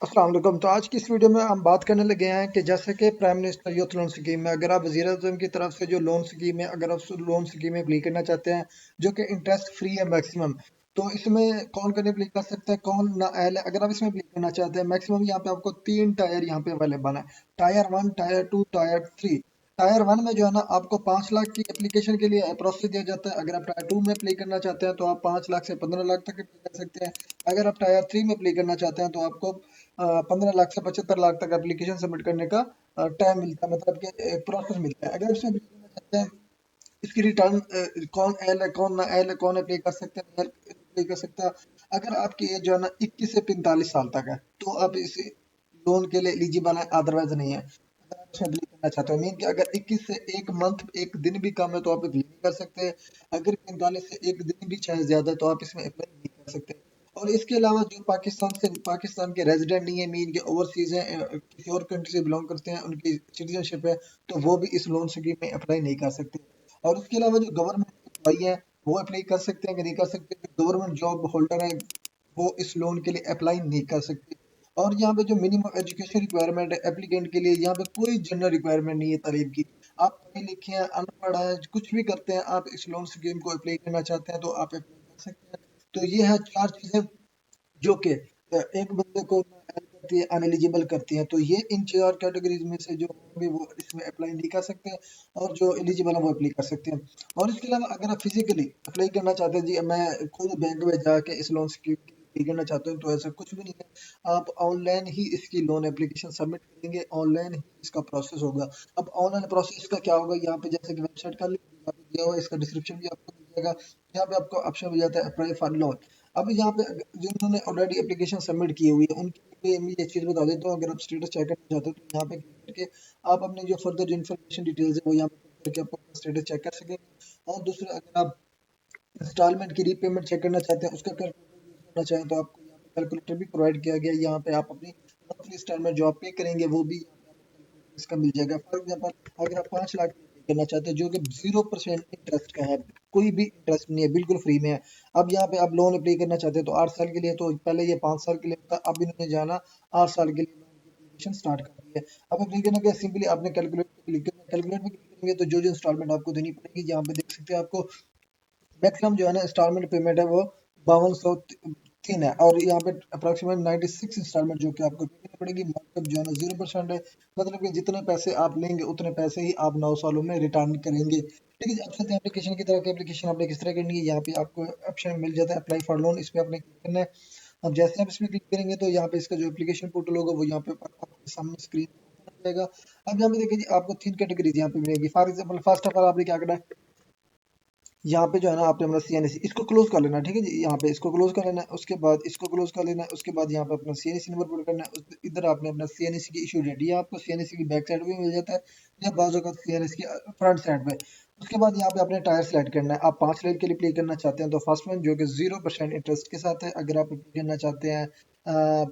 अस्सलाम वालेकुम। तो आज की इस वीडियो में हम बात करने लगे हैं कि जैसे कि prime minister youth loan scheme में अगर आप वज़ीर आज़म की तरफ से जो लोन स्कीम है, अगर आप उस लोन स्कीम में अप्लाई करना चाहते हैं जो कि इंटरेस्ट फ्री है मैक्सिमम, तो इसमें कौन कौन अप्लाई कर सकता है, कौन नाअहल है। अगर आप इसमें अप्लाई करना चाहते हैं, मैक्सिमम यहाँ पे आपको 3 टायर यहाँ पे अवेलेबल है। Tyre 1, tyre 2, tyre 3। टायर 1 में जो है ना आपको 5 लाख की एप्लीकेशन के लिए प्रोसेस दिया जाता है। अगर आप टायर 2 में अप्लाई करना चाहते हैं तो आप 5 लाख से 15 लाख तक अप्लाई कर सकते हैं। अगर आप टायर 3 में अप्लाई करना चाहते हैं तो आपको 15 लाख से 75 लाख तक एप्लीकेशन सबमिट करने का टाइम मिलता है, मतलब कि प्रोसेस मिलता है। अगर इसमें अप्लाई करना चाहते हैं, इसकी रिटर्न कौन एल है कौन ना एल है, कौन अप्लाई कर सकते हैं, अप्लाई कर सकता है। अगर आपकी एज जो है ना 21 से 45 साल तक है तो आप इस लोन के लिए एलिजिबल है, अदरवाइज नहीं है। अगर आप इसमें अप्लाई करना चाहते हो, मीन कि अगर 21 से एक मंथ एक दिन भी कम है तो आप अप्लाई नहीं कर सकते। अगर 45 से एक दिन भी चाहे ज्यादा है तो आप इसमें अप्लाई नहीं कर सकते। और इसके अलावा जो पाकिस्तान के रेजिडेंट नहीं है, मीन के ओवरसीज हैं, किसी और कंट्री से बिलोंग करते हैं, उनकी सिटीजनशिप है, तो वो भी इस लोन स्कीम में अप्लाई नहीं कर सकते। और उसके अलावा जो गवर्नमेंट एम्प्लॉई है वो अप्लाई कर सकते हैं कि नहीं कर सकते। जो गवर्नमेंट जॉब होल्डर है वो इस लोन के लिए अप्लाई नहीं कर सकते। और यहाँ पे जो मिनिमम एजुकेशन रिक्वायरमेंट है एप्लीकेंट के लिए, यहाँ पे कोई जनरल रिक्वायरमेंट नहीं है तालीम की। आप पढ़े लिखे हैं, अनपढ़ हैं, कुछ भी करते हैं, आप इस लोन स्कीम को अप्लाई करना चाहते हैं तो आप अप्लाई कर सकते हैं। तो ये है 4 चीजें जो कि एक बंदे को नाअहल करती है, अनएलिजिबल करती हैं। तो ये इन 4 कैटेगरीज में से जो होंगे वो इसमें अप्लाई नहीं कर सकते, और जो एलिजिबल है वो अप्लाई कर सकते हैं। और इसके अलावा अगर आप फिजिकली अप्लाई करना चाहते हैं, जी मैं खुद बैंक में जाके इस लोन स्कीम की अप्लाई करना चाहते हैं, तो ऐसा कुछ भी नहीं है। आप ऑनलाइन ही इसकी लोन एप्लीकेशन सबमिट करेंगे, ऑनलाइन ही इसका प्रोसेस होगा। अब ऑनलाइन प्रोसेस का क्या होगा, यहाँ पे जैसे कि वेबसाइट का लिंक यहाँ पे दिया हुआ है, इसका डिस्क्रिप्शन भी आपको मिल जाएगा। यहाँ पे आपको ऑप्शन मिल जाता है अप्लाई फॉर लोन। अब यहाँ पे जिन्होंने ऑलरेडी एप्लीकेशन सबमिट की हुई है उनके लिए मैं ये चीज़ बता देता हूँ। अगर आप स्टेटस चेक करना चाहते हो तो यहाँ पे क्लिक करके आप अपने जो फर्दर जो इन्फॉर्मेशन डिटेल्स है वो यहाँ पे फिल करके आप अपना स्टेटस चेक कर सकेंगे। और दूसरा, अगर आप इंस्टॉलमेंट की रीपेमेंट चेक करना चाहते हैं, उसका कैलकुलेटर यूज करना चाहें तो आपको यहाँ पे कैलकुलेटर भी प्रोवाइड किया गया है। यहाँ पे आप अपनी मंथली इंस्टॉलमेंट जो आप पे करेंगे वो भी यहाँ पे आपको कैलकुलेटर इसका मिल जाएगा। फॉर एग्जाम्पल अगर आप 5 लाख पे करना चाहते हैं जो कि 0% इंटरेस्ट का है, कोई भी इंटरेस्ट नहीं है, बिल्कुल फ्री में है। अब यहाँ पे आप लोन अप्लाई करना चाहते हैं तो 8 साल के लिए, तो पहले ये 5 साल के लिए था, अब इन्होंने जाना 8 साल के लिए लोन की एप्लीकेशन स्टार्ट कर दी है। अब अप्लाई करने के सिंपली आपने कैलकुलेट पे क्लिक करना है। कैलकुलेट पे क्लिक करेंगे तो जो इंस्टॉलमेंट आपको देनी पड़ेगी यहाँ पे देख सकते हैं। आपको मैक्सिमम जो है ना इंस्टॉलमेंट पेमेंट है वो 5203 है, और यहाँ पे अप्रोक्सीमेट 96 इंस्टॉलमेंट जो कि आपको पे करनी पड़ेगी। मार्कअप जो है ना 0% है, मतलब कि जितने पैसे आप लेंगे उतने पैसे ही आप 9 सालों में रिटर्न करेंगे। ठीक है जी। अब चलते हैं एप्लीकेशन की तरफ। एप्लीकेशन आपने किस तरह करनी है, यहाँ पे आपको ऑप्शन मिल जाता है अप्लाई फॉर लोन, इस पे आपने क्लिक करना है। अब जैसे आप इसमें क्लिक करेंगे तो यहाँ पे इसका जो एप्लीकेशन पोर्टल होगा वो यहाँ पे आपके सामने स्क्रीन ओपन हो जाएगा। अब यहाँ पे देखिए जी आपको 3 कैटेगरीज यहाँ पे मिलेगी। For example first of all आपने क्या करना है, यहाँ पे जो है ना आपने अपना सीएनसी इसको क्लोज कर लेना है। ठीक है जी, यहाँ पे इसको क्लोज कर लेना है, उसके बाद इसको क्लोज कर लेना है, उसके बाद यहाँ पे अपना सीएनसी नंबर पुट करना है। इधर आपने अपना सीएनसी की इशू डेट, ये आपको सीएनसी की बैक साइड भी मिल जाता है या बाजू का सीएनसी की फ्रंट साइड पे। उसके बाद यहाँ पे आपने टायर सेलेक्ट करना है। आप 5 रेल के लिए प्ले करना चाहते हैं तो फर्स्ट वन जो कि 0% इंटरेस्ट के साथ है। अगर आप प्ले करना चाहते हैं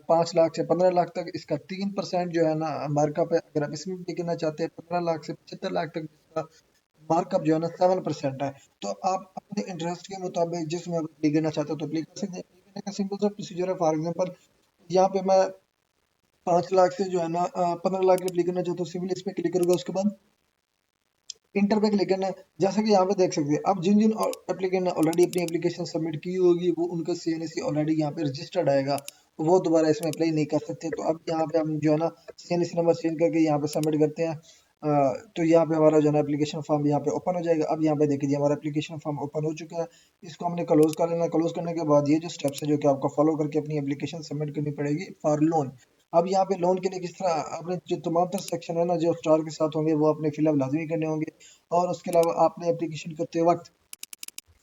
5 लाख से 15 लाख तक, इसका 3% जो है ना मार्कअप है। अगर आप इसमें प्ले करना चाहते हैं 15 लाख से 75 लाख तक, इसका मार्कअप जो है ना 7% है। तो आप अपने इंटरेस्ट के मुताबिक जिसमें आप अप्लाई करना चाहते हो तो अप्लाई कर सकते हैं। अप्लाई करने का सिंपल सा प्रोसीजर है। फॉर एग्जांपल यहाँ पे मैं 5 लाख से जो है ना 15 लाख के अप्लाई करना चाहता हूँ, सिंपली इस पे क्लिक करूंगा, उसके बाद इंटर पे क्लिक करना है। जैसा कि यहाँ पे देख सकते हैं, अब जिन जिन एप्लीकेंट ने ऑलरेडी अपनी एप्लीकेशन सबमिट की होगी वो उनका सीएनसी ऑलरेडी यहाँ पे रजिस्टर्ड आएगा, तो वो दोबारा इसमें अप्लाई नहीं कर सकते। तो अब यहाँ पे हम जो है ना सीएनसी नंबर चेंज करके यहाँ पे सबमिट करते हैं। तो यहाँ पे हमारा जो है ना एप्लीकेशन फॉर्म यहाँ पे ओपन हो जाएगा। अब यहाँ पे देखिए हमारा एप्लीकेशन फॉर्म ओपन हो चुका है। इसको हमने क्लोज कर लेना है। क्लोज करने के बाद ये जो स्टेप्स है जो कि आपको फॉलो करके अपनी एप्लीकेशन सबमिट करनी पड़ेगी फॉर लोन। अब यहाँ पे लोन के लिए किस तरह आपने जो तमाम तर सेक्शन है ना जो स्टार के साथ होंगे वो अपने फिलअप लाजमी करने होंगे। और उसके अलावा आपने एप्लीकेशन करते वक्त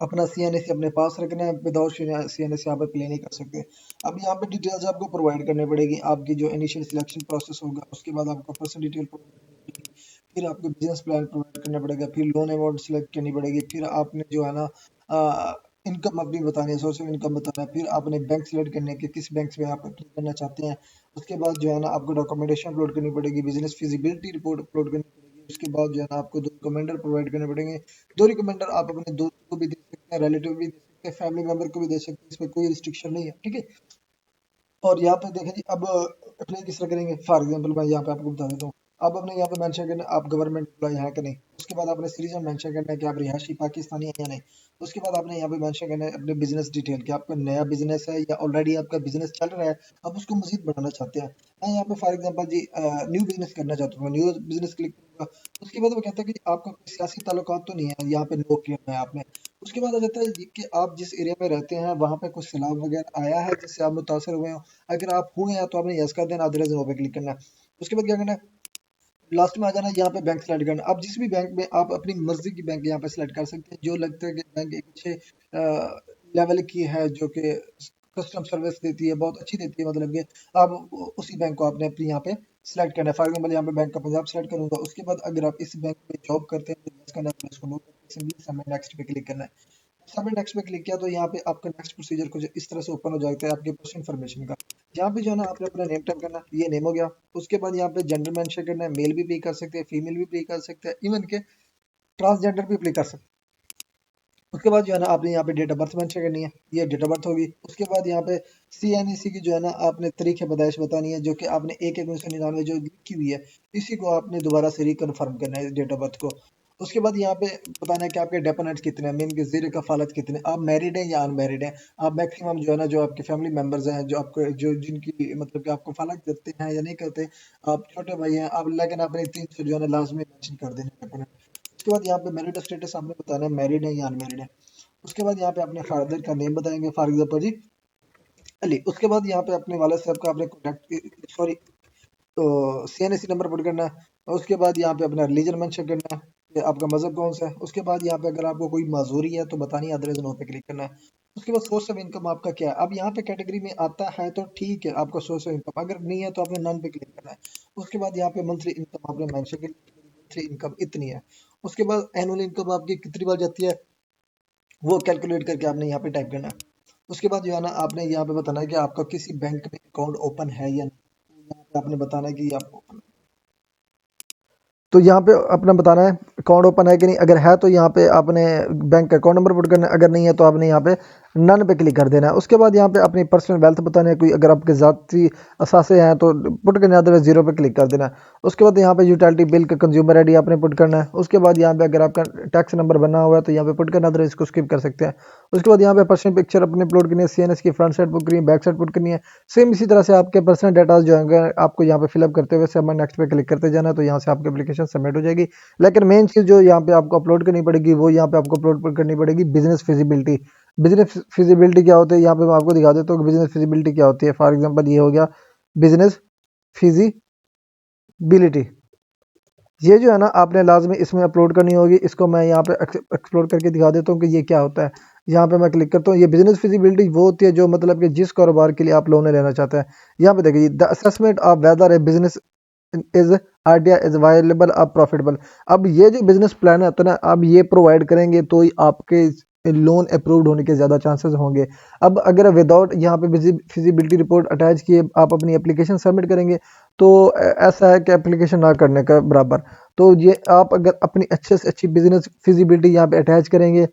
अपना सीएनएसी अपने पास रखना है, विदाउट सीएनएसी यहाँ पे प्ले नहीं कर सकते। अब यहाँ पे डिटेल्स आपको प्रोवाइड करनी पड़ेगी। आपकी जो इनिशियल सिलेक्शन प्रोसेस होगा उसके बाद आपको पर्सनल डिटेल प्रोवाइड करनी पड़ेगी, फिर आपको बिजनेस प्लान प्रोवाइड करना पड़ेगा, फिर लोन अमाउंट सेलेक्ट करनी पड़ेगी, फिर आपने जो है ना इनकम अपनी बतानी है, सोर्स ऑफ इनकम बताना है, फिर आपने बैंक सेलेक्ट करने के किस बैंक में आप अप्लाई करना चाहते हैं। उसके बाद जो है ना आपको डॉक्यूमेंटेशन अपलोड करनी पड़ेगी, बिजनेस फिजिबिलिटी रिपोर्ट अपलोड करनी पड़ेगी। उसके बाद जो है ना आपको 2 रिकमेंडर प्रोवाइड करने पड़ेंगे। 2 रिकमेंडर आप अपने दोस्त को भी दे सकते हैं, रिलेटिव भी दे सकते हैं, फैमिली मेंबर को भी दे सकते हैं, इसमें कोई रिस्ट्रिक्शन नहीं है। ठीक है। और यहाँ पे देखें जी, अब अप्लाई किस तरह करेंगे? फॉर एग्जांपल मैं यहाँ पे आपको बता देता हूँ। आप अपने यहाँ पे मेंशन करना आप गवर्नमेंट एम्प्लॉय हैं कि नहीं। उसके बाद आपने सिटीजन मेंशन करना है कि आप रिहायशी पाकिस्तानी हैं या नहीं। उसके बाद आपने यहाँ पे मेंशन करना है अपने बिजनेस डिटेल कि आपका नया बिजनेस है या ऑलरेडी आपका बिजनेस चल रहा है, आप उसको मजीद बढ़ाना चाहते हैं। मैं यहाँ पे फॉर एग्जांपल जी न्यू बिजनेस करना चाहता हूँ, न्यू बिजनेस क्लिक करूंगा। उसके बाद वो कहता है कि आपका कोई सियासी ताल्लुकात तो नहीं है, यहाँ पे नो किया है आपने। उसके बाद आ जाता है ये कि आप जिस एरिया में रहते हैं वहाँ पे कुछ सैलाब वगैरह आया है जिससे आप मुतासर हुए हो। अगर आप हुए हैं तो आपने यस कर देना, अदरवाइज नो पे क्लिक करना है। उसके बाद क्या करना है, लास्ट में आ जाना, यहाँ पे बैंक सेलेक्ट करना। आप जिस भी बैंक में आप अपनी मर्जी की बैंक यहाँ पे सेलेक्ट कर सकते हैं, जो लगता है कि बैंक एक अच्छे लेवल की है, जो कि कस्टम सर्विस देती है, बहुत अच्छी देती है, मतलब कि आप उसी बैंक को आपने अपनी यहाँ पे सिलेक्ट करना है। फॉर एग्जाम्पल यहाँ पे बैंक का पंजाब सेलेक्ट करूंगा। उसके बाद अगर आप इस बैंक में जॉब करते हैं तो yes करना है, तो इसको नो करके सिंपली सबमिट नेक्स्ट पे क्लिक करना है। सबमिट नेक्स्ट पे क्लिक किया तो यहाँ पे आपका नेक्स्ट प्रोसीजर कुछ इस तरह से ओपन हो जाता है आपके पर्सनल इन्फॉर्मेशन का। यहाँ पे जो है ना आपने अपना नेम टाइप करना है, ये नेम हो गया। उसके बाद यहाँ पे जेंडर मेंशन करना है, मेल भी प्ले कर सकते हैं, फीमेल भी प्ले कर सकते हैं, इवन के ट्रांसजेंडर भी प्ले कर सकते हैं। उसके बाद जो है ना आपने यहाँ पे डेट ऑफ बर्थ मेंशन करनी है, ये डेट ऑफ बर्थ होगी। उसके बाद यहाँ पे CNEC की जो है ना आपने तारीख पैदाइश बतानी है, जो कि आपने 1/1/1999 जो लिखी हुई है, इसी को आपने दोबारा से रिकन्फर्म करना है डेट ऑफ बर्थ को। उसके बाद यहाँ पे बताना है कि आपके डेपोनेंट्स कितने हैं, मीन के ज़ेर कफालत कितने, आप मैरिड हैं या अनमैरिड हैं। आप मैक्सिमम जो है ना जो आपके फैमिली मेंबर्स हैं, जो आपको जो जिनकी मतलब कि आपको कफालत करते हैं या नहीं करते, आप छोटे भाई हैं आप, लेकिन आपने 300 जो है ना लाजमी मेंशन कर देना डेपोनेंट। उसके बाद यहाँ पे मैरिड स्टेटस आपने बताना है, मैरिड है या अनमैरिड है। उसके बाद यहाँ पे अपने फादर का नेम बताएंगे, फॉर एग्जाम्पल जी अली। उसके बाद यहाँ पे अपने वाले साहब का आपने contact sorry CNSC number put करना है। और उसके बाद यहाँ पे अपना रिलीजन मेंशन करना है कि आपका मजहब कौन सा है। उसके बाद यहाँ पे अगर आपको कोई माजूरी है तो बतानी है, अदरवाइज नो पे क्लिक करना है। उसके बाद सोर्स ऑफ इनकम आपका क्या है। अब यहाँ पे कैटेगरी में आता है तो ठीक है आपका सोर्स ऑफ इनकम, अगर नहीं है तो आपने नन पे क्लिक करना है। उसके बाद यहाँ पे मंथली इनकम आपने मेंशन की, मंथली इनकम इतनी है। उसके बाद एनुअल इनकम आपकी कितनी बार जाती है वो कैलकुलेट करके आपने यहाँ पे टाइप करना है। उसके बाद जो है ना आपने यहाँ पे बताना है कि आपका किसी बैंक में अकाउंट ओपन है या नहीं। तो यहाँ पे आपने बताना है कि आप ओपन, तो यहाँ पे अपना बताना है अकाउंट ओपन है कि नहीं। अगर है तो यहाँ पे आपने बैंक का अकाउंट नंबर पुट करना है, अगर नहीं है तो आपने यहाँ पे नन पे क्लिक कर देना है। उसके बाद यहाँ पे अपनी पर्सनल वेल्थ बताना है, कोई अगर आपके ज़ाती असासे हैं तो पुट करना है, अदरवाइज जीरो पे क्लिक कर देना है। उसके बाद यहाँ पे यूटिलिटी बिल का कंज्यूमर आईडी आपने पुट करना है। उसके बाद यहाँ पे अगर आपका टैक्स नंबर बना हुआ है तो यहाँ पे पुट करना, अदरवाइज इसको स्किप कर सकते हैं। उसके बाद यहाँ पे पर्सनल पिक्चर अपने अपलोड करनी है, CNS की फ्रंट साइड पुट करनी है, बैक साइड पुट करनी है। सेम इसी तरह से आपके पर्सनल डाटा जो है आपको यहाँ पे फिलअप करते हुए सबमिट नेक्स्ट पे क्लिक करते जाना है, तो यहाँ से आपकी एप्लीकेशन सबमिट हो जाएगी। लेकिन मेन चीज़ जो यहाँ पे आपको अपलोड करनी पड़ेगी वो यहाँ पे आपको अपलोड करनी पड़ेगी बिजनेस फिजिबिलिटी। बिजनेस फिजिबिलिटी क्या होती है यहाँ पे मैं आपको दिखा देता हूँ कि बिजनेस फिजिबिलिटी क्या होती है। फॉर एग्जांपल ये हो गया बिजनेस फिजिबिलिटी, ये जो है ना आपने लाजमी इसमें अपलोड करनी होगी। इसको मैं यहाँ पे एक्सप्लोर करके दिखा देता हूँ कि ये क्या होता है। यहाँ पे मैं क्लिक करता हूँ, ये बिजनेस फिजिबिलिटी वो होती है जो मतलब कि जिस कारोबार के लिए आप लोन लेना चाहते हैं। यहाँ पे देखिए the assessment of whether a business is idea is viable अब प्रॉफिटेबल। अब ये जो बिजनेस प्लान है तो ना अब ये प्रोवाइड करेंगे तो ही आपके लोन अप्रूव्ड होने के ज़्यादा चांसेस होंगे। अब अगर विदाउट यहाँ पे फिजिबिलिटी रिपोर्ट अटैच किए आप अपनी एप्लीकेशन सबमिट करेंगे तो ऐसा है कि एप्लीकेशन ना करने का बराबर। तो ये आप अगर अपनी अच्छे से अच्छी बिजनेस फिजिबिलिटी यहाँ पे अटैच करेंगे,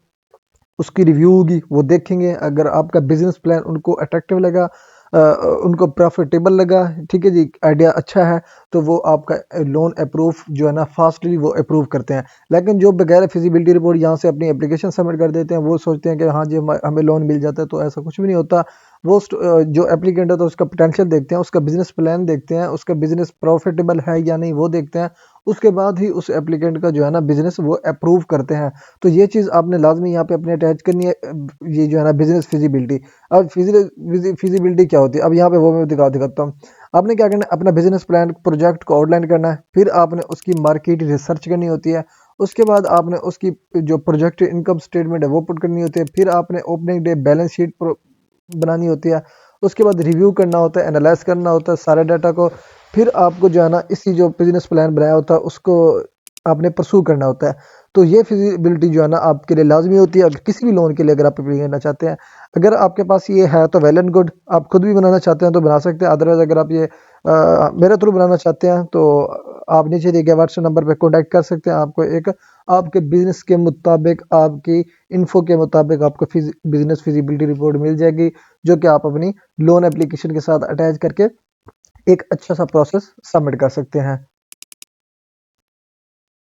उसकी रिव्यू होगी, वो देखेंगे। अगर आपका बिजनेस प्लान उनको अट्रैक्टिव लगा, उनको प्रॉफिटेबल लगा, ठीक है जी, आइडिया अच्छा है, तो वो आपका लोन अप्रूव जो है ना फास्टली वो अप्रूव करते हैं। लेकिन जो बगैर फिजिबिलिटी रिपोर्ट यहाँ से अपनी एप्लीकेशन सबमिट कर देते हैं, वो सोचते हैं कि हाँ जी हमें लोन मिल जाता है, तो ऐसा कुछ भी नहीं होता। वो जो एप्लीकेंट है तो उसका पोटेंशियल देखते हैं, उसका बिजनेस प्लान देखते हैं, उसका बिजनेस प्रॉफिटेबल है या नहीं वो देखते हैं। उसके बाद ही उस एप्लीकेंट का जो है ना बिजनेस वो अप्रूव करते हैं। तो ये चीज़ आपने लाजमी यहाँ पे अपने अटैच करनी है, ये जो है ना बिजनेस फिजिबिलिटी। अब फिजिबिलिटी क्या होती है, अब यहाँ पे वो मैं दिखाता हूँ। आपने क्या करना है, अपना बिजनेस प्लान प्रोजेक्ट को आउटलाइन करना है, फिर आपने उसकी मार्केट रिसर्च करनी होती है। उसके बाद आपने उसकी जो प्रोजेक्ट इनकम स्टेटमेंट है वो पुट करनी होती है। फिर आपने ओपनिंग डे बैलेंस शीट बनानी होती है। उसके बाद रिव्यू करना होता है, एनालाइज करना होता है सारे डाटा को। फिर आपको जो है ना इसी जो बिजनेस प्लान बनाया होता है उसको आपने परसू करना होता है। तो ये फिजिबिलिटी जो है ना आपके लिए लाजमी होती है, अगर किसी भी लोन के लिए अगर आप अप्लाई करना चाहते हैं। अगर आपके पास ये है तो वेल एंड गुड, आप खुद भी बनाना चाहते हैं तो बना सकते हैं। अदरवाइज अगर आप ये मेरे थ्रू बनाना चाहते हैं तो आप नीचे दिए गए व्हाट्सएप नंबर पर कॉन्टैक्ट कर सकते हैं। आपको एक आपके बिजनेस के मुताबिक, आपकी इन्फो के मुताबिक आपको बिजनेस फिजिबिलिटी रिपोर्ट मिल जाएगी, जो कि आप अपनी लोन एप्लीकेशन के साथ अटैच करके एक अच्छा सा प्रोसेस सबमिट कर सकते हैं।